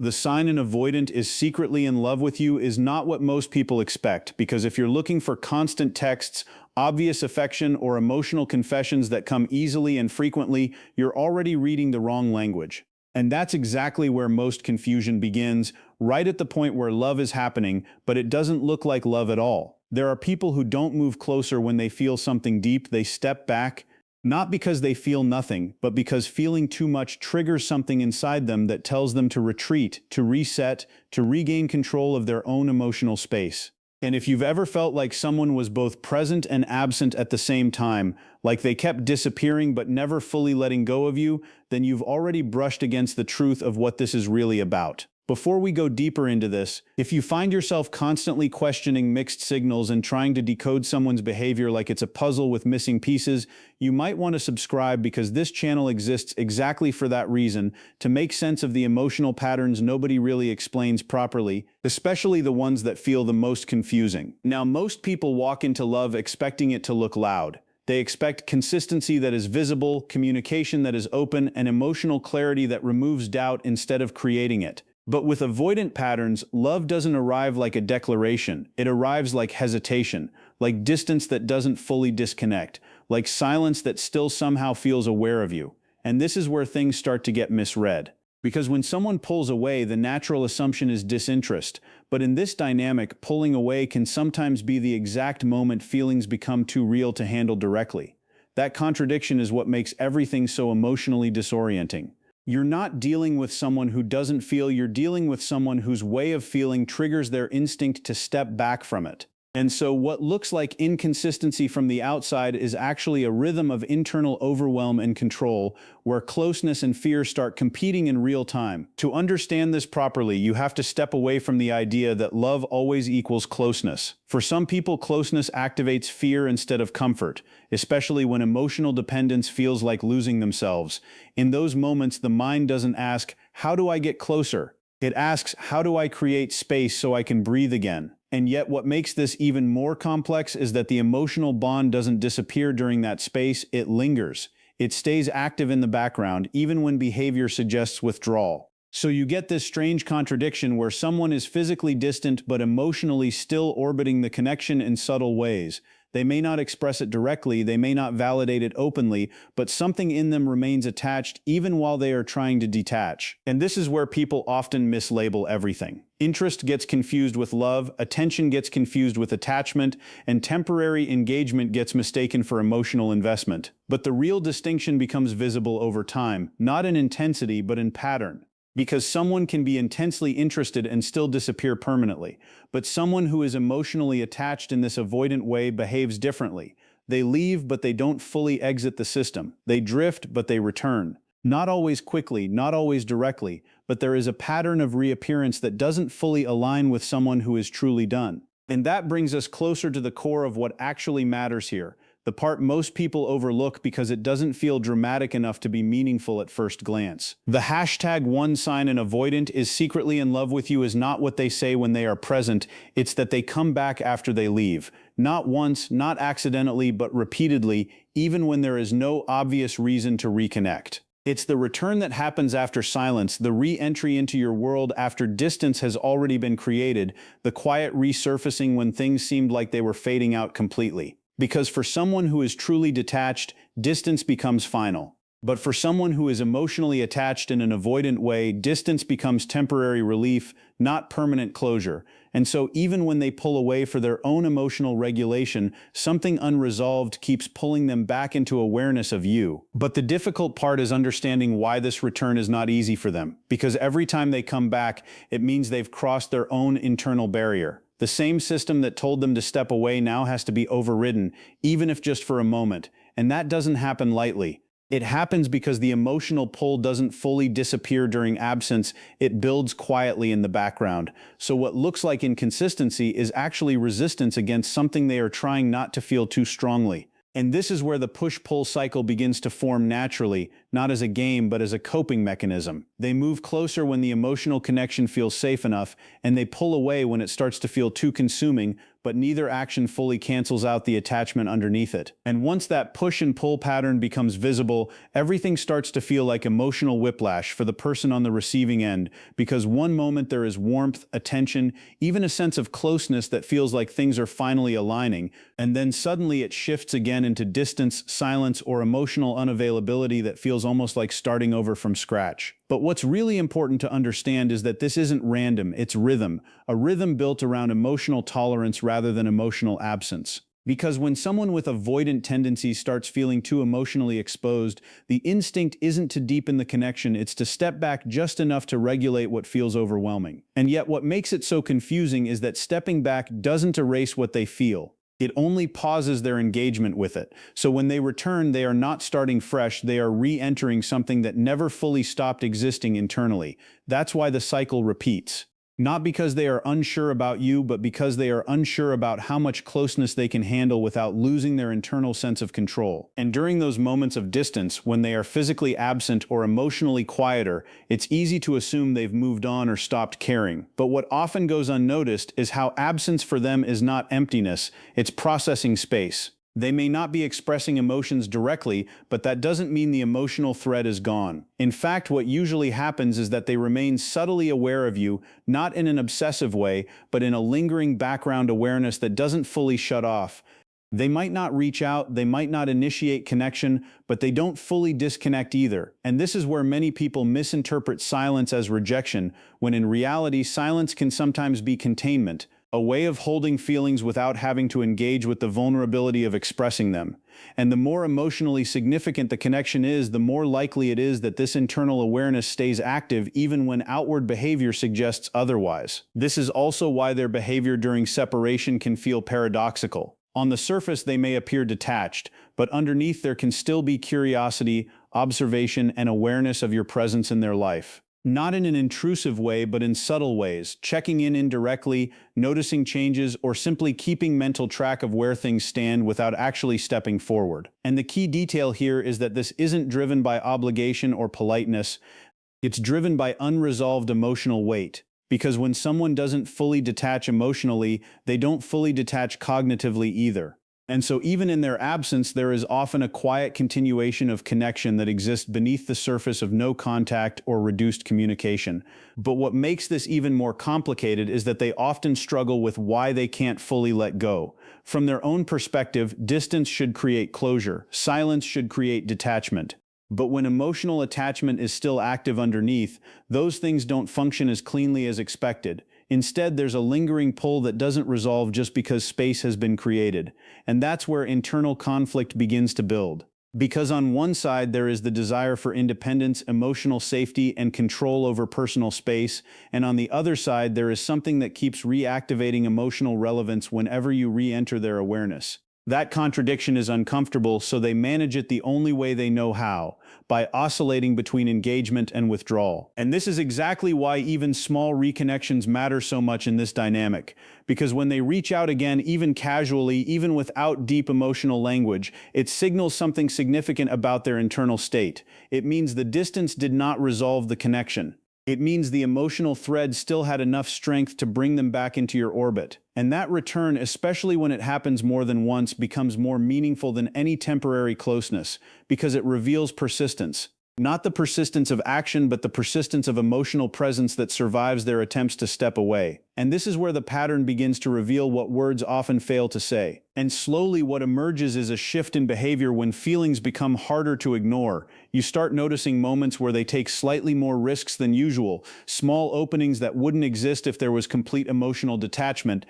The sign an avoidant is secretly in love with you is not what most people expect, because if you're looking for constant texts, obvious affection, or emotional confessions that come easily and frequently, you're already reading the wrong language. And that's exactly where most confusion begins, right at the point where love is happening, but it doesn't look like love at all. There are people who don't move closer when they feel something deep. They step back, not because they feel nothing, but because feeling too much triggers something inside them that tells them to retreat, to reset, to regain control of their own emotional space. And if you've ever felt like someone was both present and absent at the same time, like they kept disappearing but never fully letting go of you, then you've already brushed against the truth of what this is really about. Before we go deeper into this, if you find yourself constantly questioning mixed signals and trying to decode someone's behavior like it's a puzzle with missing pieces, you might want to subscribe, because this channel exists exactly for that reason, to make sense of the emotional patterns nobody really explains properly, especially the ones that feel the most confusing. Now, most people walk into love expecting it to look loud. They expect consistency that is visible, communication that is open, and emotional clarity that removes doubt instead of creating it. But with avoidant patterns, love doesn't arrive like a declaration. It arrives like hesitation, like distance that doesn't fully disconnect, like silence that still somehow feels aware of you. And this is where things start to get misread. Because when someone pulls away, the natural assumption is disinterest. But in this dynamic, pulling away can sometimes be the exact moment feelings become too real to handle directly. That contradiction is what makes everything so emotionally disorienting. You're not dealing with someone who doesn't feel, you're dealing with someone whose way of feeling triggers their instinct to step back from it. And so what looks like inconsistency from the outside is actually a rhythm of internal overwhelm and control, where closeness and fear start competing in real time. To understand this properly, you have to step away from the idea that love always equals closeness. For some people, closeness activates fear instead of comfort, especially when emotional dependence feels like losing themselves. In those moments, the mind doesn't ask, "How do I get closer?" It asks, "How do I create space so I can breathe again?" And yet what makes this even more complex is that the emotional bond doesn't disappear during that space, it lingers. It stays active in the background, even when behavior suggests withdrawal. So you get this strange contradiction where someone is physically distant but emotionally still orbiting the connection in subtle ways. They may not express it directly, they may not validate it openly, but something in them remains attached even while they are trying to detach. And this is where people often mislabel everything. Interest gets confused with love, attention gets confused with attachment, and temporary engagement gets mistaken for emotional investment. But the real distinction becomes visible over time, not in intensity but in pattern. Because someone can be intensely interested and still disappear permanently. But someone who is emotionally attached in this avoidant way behaves differently. They leave, but they don't fully exit the system. They drift, but they return. Not always quickly, not always directly, but there is a pattern of reappearance that doesn't fully align with someone who is truly done. And that brings us closer to the core of what actually matters here. The part most people overlook because it doesn't feel dramatic enough to be meaningful at first glance. The hashtag one sign an avoidant is secretly in love with you is not what they say when they are present, it's that they come back after they leave. Not once, not accidentally, but repeatedly, even when there is no obvious reason to reconnect. It's the return that happens after silence, the re-entry into your world after distance has already been created, the quiet resurfacing when things seemed like they were fading out completely. Because for someone who is truly detached, distance becomes final. But for someone who is emotionally attached in an avoidant way, distance becomes temporary relief, not permanent closure. And so even when they pull away for their own emotional regulation, something unresolved keeps pulling them back into awareness of you. But the difficult part is understanding why this return is not easy for them. Because every time they come back, it means they've crossed their own internal barrier. The same system that told them to step away now has to be overridden, even if just for a moment. And that doesn't happen lightly. It happens because the emotional pull doesn't fully disappear during absence, it builds quietly in the background. So what looks like inconsistency is actually resistance against something they are trying not to feel too strongly. And this is where the push-pull cycle begins to form naturally, not as a game but as a coping mechanism. They move closer when the emotional connection feels safe enough, and they pull away when it starts to feel too consuming, but neither action fully cancels out the attachment underneath it. And once that push and pull pattern becomes visible, everything starts to feel like emotional whiplash for the person on the receiving end, because one moment there is warmth, attention, even a sense of closeness that feels like things are finally aligning, and then suddenly it shifts again into distance, silence, or emotional unavailability that feels almost like starting over from scratch. But what's really important to understand is that this isn't random, it's rhythm, a rhythm built around emotional tolerance rather than emotional absence. Because when someone with avoidant tendencies starts feeling too emotionally exposed, the instinct isn't to deepen the connection, it's to step back just enough to regulate what feels overwhelming. And yet what makes it so confusing is that stepping back doesn't erase what they feel. It only pauses their engagement with it. So when they return, they are not starting fresh, they are re-entering something that never fully stopped existing internally. That's why the cycle repeats. Not because they are unsure about you, but because they are unsure about how much closeness they can handle without losing their internal sense of control. And during those moments of distance, when they are physically absent or emotionally quieter, it's easy to assume they've moved on or stopped caring. But what often goes unnoticed is how absence for them is not emptiness, it's processing space. They may not be expressing emotions directly, but that doesn't mean the emotional thread is gone. In fact, what usually happens is that they remain subtly aware of you, not in an obsessive way, but in a lingering background awareness that doesn't fully shut off. They might not reach out, they might not initiate connection, but they don't fully disconnect either. And this is where many people misinterpret silence as rejection, when in reality, silence can sometimes be containment, a way of holding feelings without having to engage with the vulnerability of expressing them. And the more emotionally significant the connection is, the more likely it is that this internal awareness stays active even when outward behavior suggests otherwise. This is also why their behavior during separation can feel paradoxical. On the surface, they may appear detached, but underneath there can still be curiosity, observation, and awareness of your presence in their life. Not in an intrusive way, but in subtle ways, checking in indirectly, noticing changes, or simply keeping mental track of where things stand without actually stepping forward. And the key detail here is that this isn't driven by obligation or politeness, it's driven by unresolved emotional weight. Because when someone doesn't fully detach emotionally, they don't fully detach cognitively either. And so even in their absence, there is often a quiet continuation of connection that exists beneath the surface of no contact or reduced communication. But what makes this even more complicated is that they often struggle with why they can't fully let go. From their own perspective, distance should create closure, silence should create detachment. But when emotional attachment is still active underneath, those things don't function as cleanly as expected. Instead, there's a lingering pull that doesn't resolve just because space has been created. And that's where internal conflict begins to build. Because on one side, there is the desire for independence, emotional safety, and control over personal space, and on the other side, there is something that keeps reactivating emotional relevance whenever you re-enter their awareness. That contradiction is uncomfortable, so they manage it the only way they know how, by oscillating between engagement and withdrawal. And this is exactly why even small reconnections matter so much in this dynamic, because when they reach out again, even casually, even without deep emotional language, it signals something significant about their internal state. It means the distance did not resolve the connection. It means the emotional thread still had enough strength to bring them back into your orbit. And that return, especially when it happens more than once, becomes more meaningful than any temporary closeness, because it reveals persistence. Not the persistence of action, but the persistence of emotional presence that survives their attempts to step away. And this is where the pattern begins to reveal what words often fail to say. And slowly what emerges is a shift in behavior when feelings become harder to ignore. You start noticing moments where they take slightly more risks than usual, small openings that wouldn't exist if there was complete emotional detachment.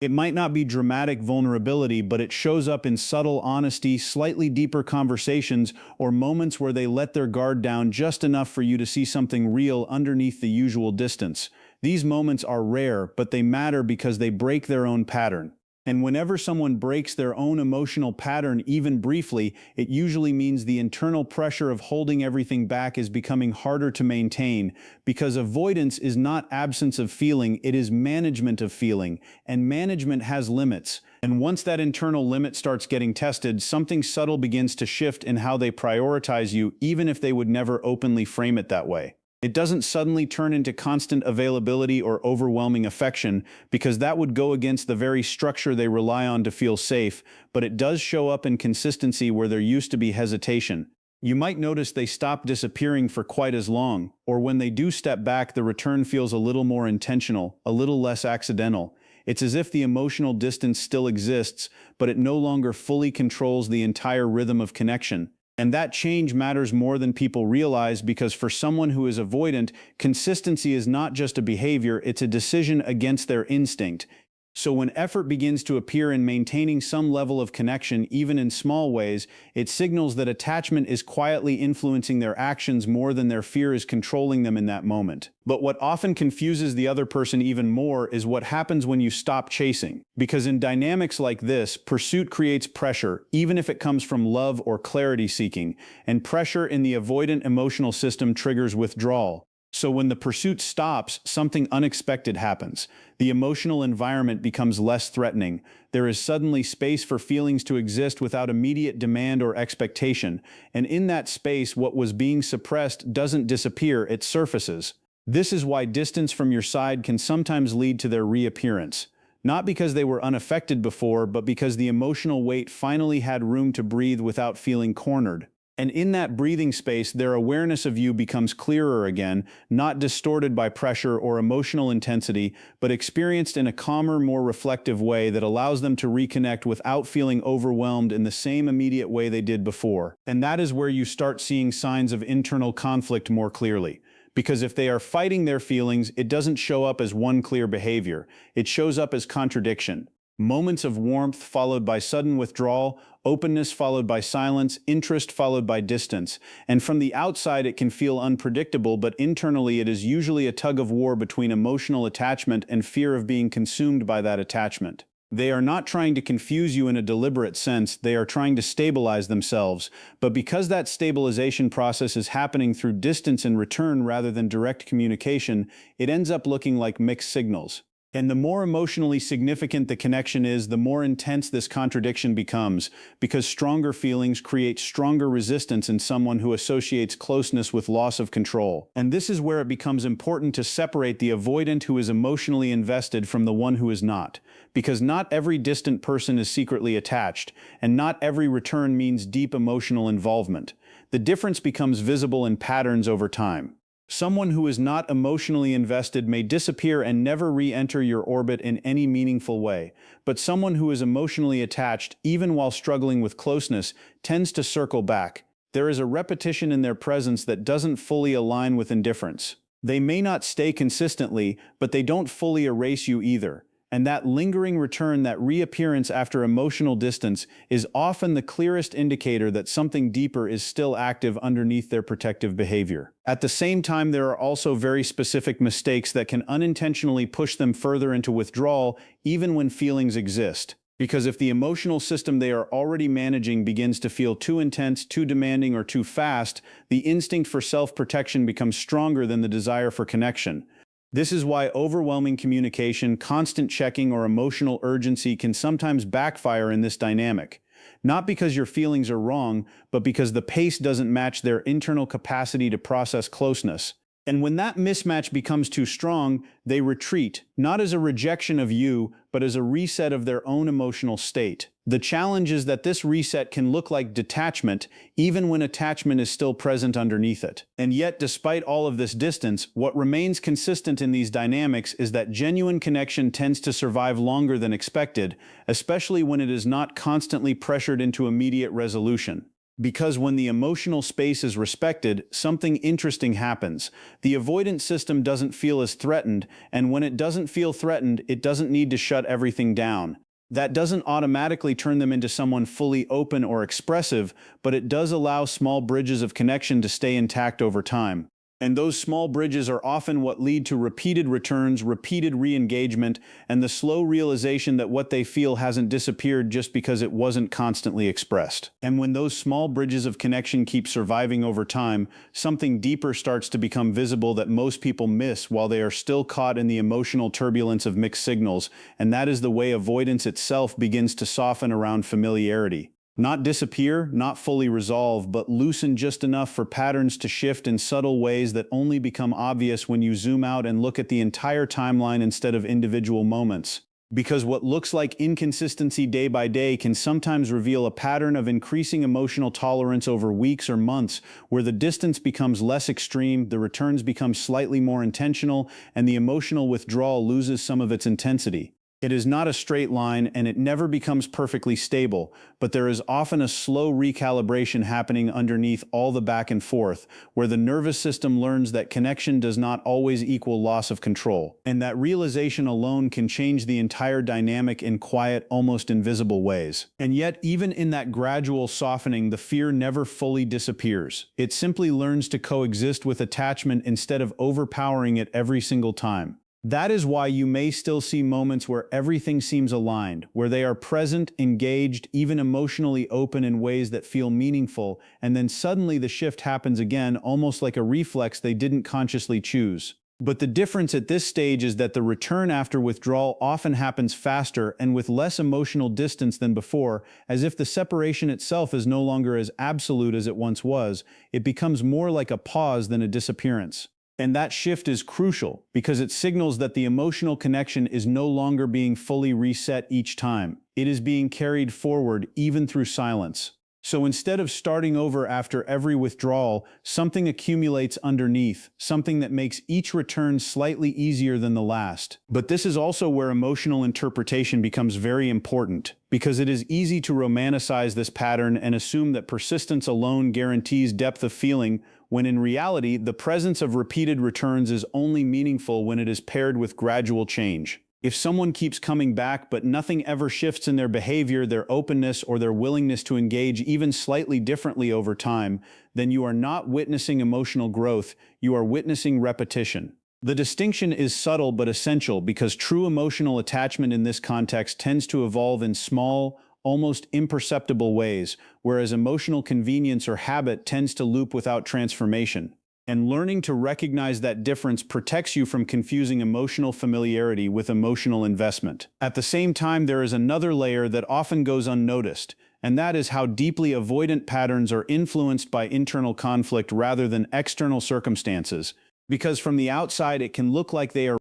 It might not be dramatic vulnerability, but it shows up in subtle honesty, slightly deeper conversations, or moments where they let their guard down just enough for you to see something real underneath the usual distance. These moments are rare, but they matter because they break their own pattern. And whenever someone breaks their own emotional pattern, even briefly, it usually means the internal pressure of holding everything back is becoming harder to maintain, because avoidance is not absence of feeling, it is management of feeling, and management has limits. And once that internal limit starts getting tested, something subtle begins to shift in how they prioritize you, even if they would never openly frame it that way. It doesn't suddenly turn into constant availability or overwhelming affection, because that would go against the very structure they rely on to feel safe, but it does show up in consistency where there used to be hesitation. You might notice they stop disappearing for quite as long, or when they do step back, the return feels a little more intentional, a little less accidental. It's as if the emotional distance still exists, but it no longer fully controls the entire rhythm of connection. And that change matters more than people realize, because for someone who is avoidant, consistency is not just a behavior, it's a decision against their instinct. So when effort begins to appear in maintaining some level of connection, even in small ways, it signals that attachment is quietly influencing their actions more than their fear is controlling them in that moment. But what often confuses the other person even more is what happens when you stop chasing. Because in dynamics like this, pursuit creates pressure, even if it comes from love or clarity seeking, and pressure in the avoidant emotional system triggers withdrawal. So when the pursuit stops, something unexpected happens. The emotional environment becomes less threatening. There is suddenly space for feelings to exist without immediate demand or expectation. And in that space, what was being suppressed doesn't disappear, it surfaces. This is why distance from your side can sometimes lead to their reappearance. Not because they were unaffected before, but because the emotional weight finally had room to breathe without feeling cornered. And in that breathing space, their awareness of you becomes clearer again, not distorted by pressure or emotional intensity, but experienced in a calmer, more reflective way that allows them to reconnect without feeling overwhelmed in the same immediate way they did before. And that is where you start seeing signs of internal conflict more clearly. Because if they are fighting their feelings, it doesn't show up as one clear behavior. It shows up as contradiction. Moments of warmth followed by sudden withdrawal, openness followed by silence, interest followed by distance. And from the outside it can feel unpredictable, but internally it is usually a tug of war between emotional attachment and fear of being consumed by that attachment. They are not trying to confuse you in a deliberate sense, they are trying to stabilize themselves. But because that stabilization process is happening through distance and return rather than direct communication, it ends up looking like mixed signals. And the more emotionally significant the connection is, the more intense this contradiction becomes, because stronger feelings create stronger resistance in someone who associates closeness with loss of control. And this is where it becomes important to separate the avoidant who is emotionally invested from the one who is not. Because not every distant person is secretly attached, and not every return means deep emotional involvement. The difference becomes visible in patterns over time. Someone who is not emotionally invested may disappear and never re-enter your orbit in any meaningful way, but someone who is emotionally attached, even while struggling with closeness, tends to circle back. There is a repetition in their presence that doesn't fully align with indifference. They may not stay consistently, but they don't fully erase you either. And that lingering return, that reappearance after emotional distance, is often the clearest indicator that something deeper is still active underneath their protective behavior. At the same time, there are also very specific mistakes that can unintentionally push them further into withdrawal, even when feelings exist. Because if the emotional system they are already managing begins to feel too intense, too demanding, or too fast, the instinct for self-protection becomes stronger than the desire for connection. This is why overwhelming communication, constant checking, or emotional urgency can sometimes backfire in this dynamic. Not because your feelings are wrong, but because the pace doesn't match their internal capacity to process closeness. And when that mismatch becomes too strong, they retreat, not as a rejection of you, but as a reset of their own emotional state. The challenge is that this reset can look like detachment, even when attachment is still present underneath it. And yet, despite all of this distance, what remains consistent in these dynamics is that genuine connection tends to survive longer than expected, especially when it is not constantly pressured into immediate resolution. Because when the emotional space is respected, something interesting happens. The avoidant system doesn't feel as threatened, and when it doesn't feel threatened, it doesn't need to shut everything down. That doesn't automatically turn them into someone fully open or expressive, but it does allow small bridges of connection to stay intact over time. And those small bridges are often what lead to repeated returns, repeated re-engagement, and the slow realization that what they feel hasn't disappeared just because it wasn't constantly expressed. And when those small bridges of connection keep surviving over time, something deeper starts to become visible that most people miss while they are still caught in the emotional turbulence of mixed signals, and that is the way avoidance itself begins to soften around familiarity. Not disappear, not fully resolve, but loosen just enough for patterns to shift in subtle ways that only become obvious when you zoom out and look at the entire timeline instead of individual moments. Because what looks like inconsistency day by day can sometimes reveal a pattern of increasing emotional tolerance over weeks or months, where the distance becomes less extreme, the returns become slightly more intentional, and the emotional withdrawal loses some of its intensity. It is not a straight line, and it never becomes perfectly stable, but there is often a slow recalibration happening underneath all the back and forth, where the nervous system learns that connection does not always equal loss of control, and that realization alone can change the entire dynamic in quiet, almost invisible ways. And yet, even in that gradual softening, the fear never fully disappears. It simply learns to coexist with attachment instead of overpowering it every single time. That is why you may still see moments where everything seems aligned, where they are present, engaged, even emotionally open in ways that feel meaningful, and then suddenly the shift happens again, almost like a reflex they didn't consciously choose. But the difference at this stage is that the return after withdrawal often happens faster and with less emotional distance than before, as if the separation itself is no longer as absolute as it once was. It becomes more like a pause than a disappearance. And that shift is crucial because it signals that the emotional connection is no longer being fully reset each time. It is being carried forward even through silence. So instead of starting over after every withdrawal, something accumulates underneath, something that makes each return slightly easier than the last. But this is also where emotional interpretation becomes very important, because it is easy to romanticize this pattern and assume that persistence alone guarantees depth of feeling, when in reality, the presence of repeated returns is only meaningful when it is paired with gradual change. If someone keeps coming back but nothing ever shifts in their behavior, their openness, or their willingness to engage even slightly differently over time, then you are not witnessing emotional growth, you are witnessing repetition. The distinction is subtle but essential because true emotional attachment in this context tends to evolve in small, almost imperceptible ways, whereas emotional convenience or habit tends to loop without transformation. And learning to recognize that difference protects you from confusing emotional familiarity with emotional investment. At the same time, there is another layer that often goes unnoticed, and that is how deeply avoidant patterns are influenced by internal conflict rather than external circumstances. Because from the outside, it can look like they are